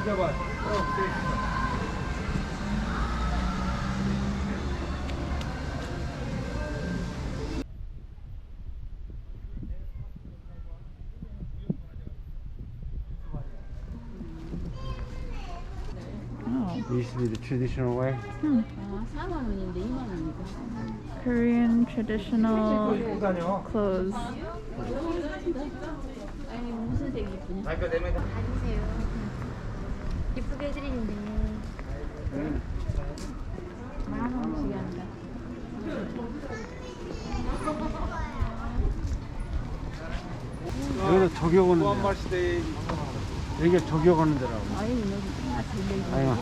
It used to be the traditional way. Korean traditional clothes. 예쁘게 해드리는데 만 원씩 한다. 여기서 저격하는 데. 여기가 저격하는 데라고. 아유.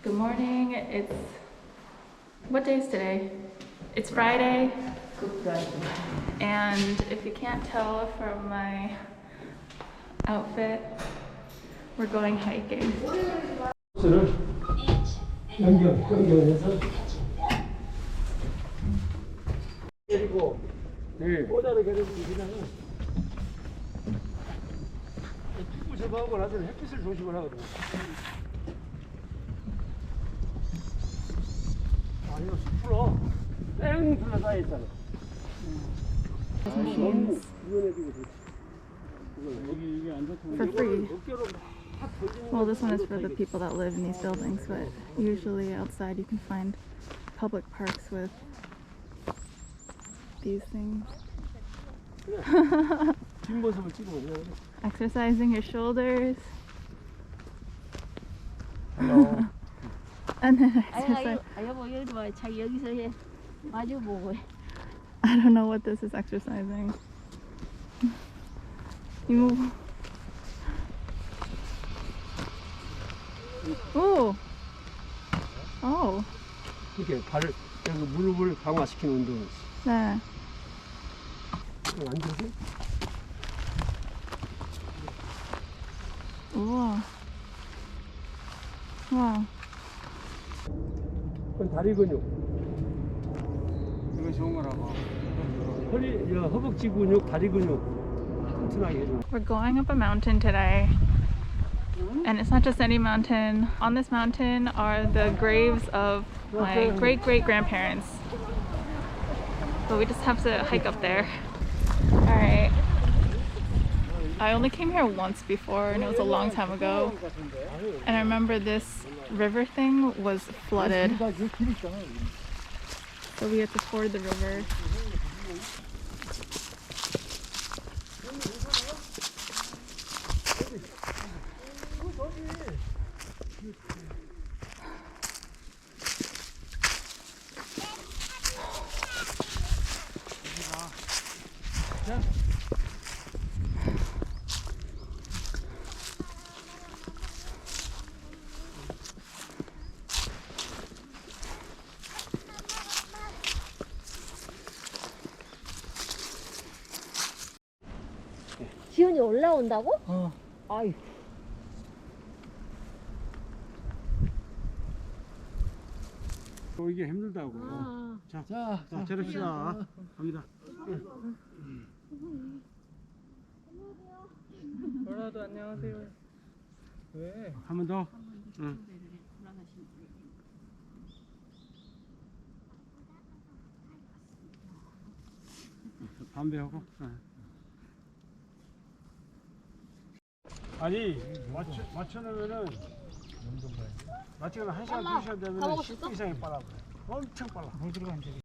Good morning. It's what day is today? It's Friday. Good Friday. And if you can't tell from my outfit, we're going hiking. 연결해서 그리고 꼬다를 그리고 그냥 피부 제거하고 나서 햇빛을 조심을 하거든요. 아 이거 숲으로 땡 둘러싸여 있잖아. Machines for free. Well, this one is for the people that live in these buildings, but usually outside you can find public parks with these things. Exercising your shoulders. Hello. And then exercise. 여보 여기 봐. 자기 여기서 해. 마주 보고 해. I don't know what this is exercising. You move. Oh. Oh. 이렇게 발을 여기 무릎을 강화시키는 운동. 네. 앉아서. 우와. 와. 그건 다리 근육. 이거 좋은 거라고. 허리, 허벅지 근육, 다리 근육 튼튼하게 해줘. We're going up a mountain today. And it's not just any mountain. On this mountain are the graves of my great-great-grandparents. But we just have to hike up there. Alright. I only came here once before and it was a long time ago. And I remember this river thing was flooded. So we had to ford the river. 지훈이 올라온다고? 아이. 이게 힘들다고. 자, 저럽시다. 갑니다. 전화도 안녕하세요. 왜? 한 번 더. 응. 담배하고. 아니 맞춰놓으면은 맞춰놓으면 1시간 2시간 되면 10분 이상이 빨라. 엄청 빨라. 물 들어간 적이.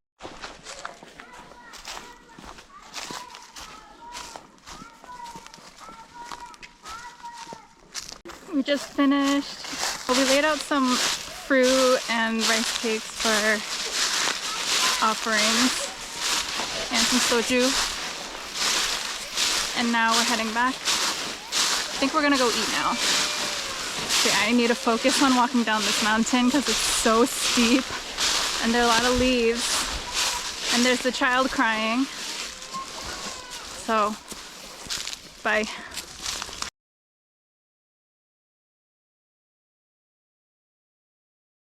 We just finished. Well, we laid out some fruit and rice cakes for offerings and some soju. And now we're heading back. I think we're gonna go eat now. Okay, I need to focus on walking down this mountain because it's so steep and there are a lot of leaves and there's the child crying. So, bye.